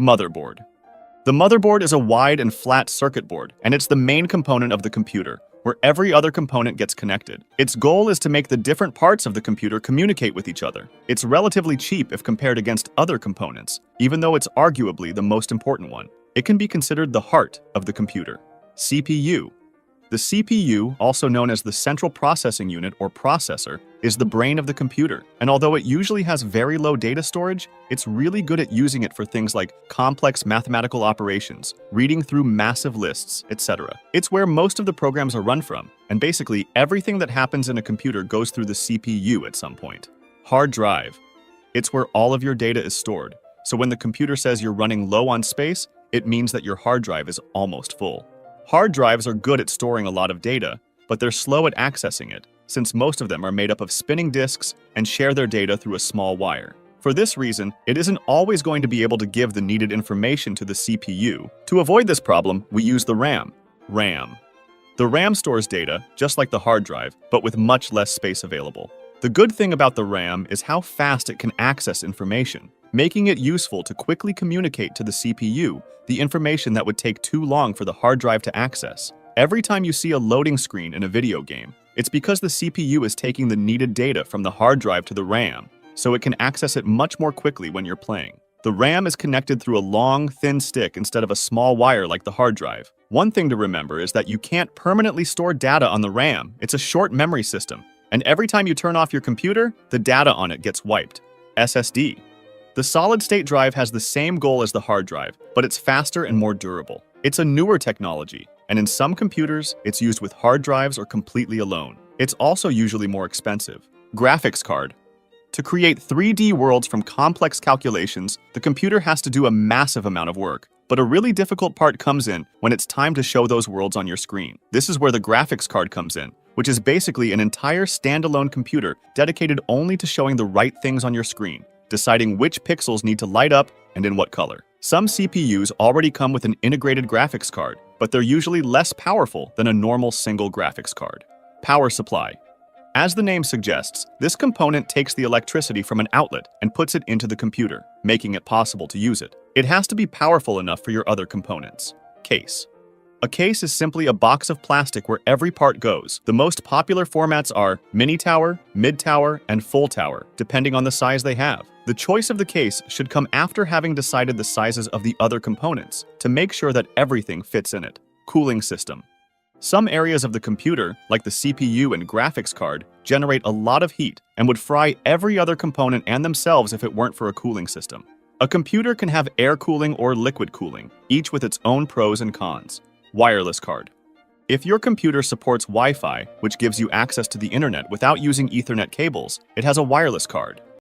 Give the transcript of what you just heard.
Motherboard. The motherboard is a wide and flat circuit board, and it's the main component of the computer, where every other component gets connected. Its goal is to make the different parts of the computer communicate with each other. It's relatively cheap if compared against other components, even though it's arguably the most important one. It can be considered the heart of the computer. CPU. The CPU, also known as the central processing unit or processor, is the brain of the computer, and although it usually has very low data storage, it's really good at using it for things like complex mathematical operations, reading through massive lists, etc. It's where most of the programs are run from, and basically everything that happens in a computer goes through the CPU at some point. Hard drive. It's where all of your data is stored, so when the computer says you're running low on space, it means that your hard drive is almost full. Hard drives are good at storing a lot of data, but they're slow at accessing it, since most of them are made up of spinning disks and share their data through a small wire. For this reason, it isn't always going to be able to give the needed information to the CPU. To avoid this problem, we use the RAM. The RAM stores data, just like the hard drive, but with much less space available. The good thing about the RAM is how fast it can access information, making it useful to quickly communicate to the CPU the information that would take too long for the hard drive to access. Every time you see a loading screen in a video game, it's because the CPU is taking the needed data from the hard drive to the RAM, so it can access it much more quickly when you're playing. The RAM is connected through a long, thin stick instead of a small wire like the hard drive. One thing to remember is that you can't permanently store data on the RAM. It's a short memory system, and every time you turn off your computer, the data on it gets wiped. SSD. The solid-state drive has the same goal as the hard drive, but it's faster and more durable. It's a newer technology, and in some computers, it's used with hard drives or completely alone. It's also usually more expensive. Graphics card. To create 3D worlds from complex calculations, the computer has to do a massive amount of work. But a really difficult part comes in when it's time to show those worlds on your screen. This is where the graphics card comes in, which is basically an entire standalone computer dedicated only to showing the right things on your screen, deciding which pixels need to light up and in what color. Some CPUs already come with an integrated graphics card, but they're usually less powerful than a normal single graphics card. Power supply. As the name suggests, this component takes the electricity from an outlet and puts it into the computer, making it possible to use it. It has to be powerful enough for your other components. Case. A case is simply a box of plastic where every part goes. The most popular formats are mini tower, mid tower, and full tower, depending on the size they have. The choice of the case should come after having decided the sizes of the other components to make sure that everything fits in it. Cooling system. Some areas of the computer, like the CPU and graphics card, generate a lot of heat and would fry every other component and themselves if it weren't for a cooling system. A computer can have air cooling or liquid cooling, each with its own pros and cons. Wireless card. If your computer supports Wi-Fi, which gives you access to the internet without using Ethernet cables, it has a wireless card.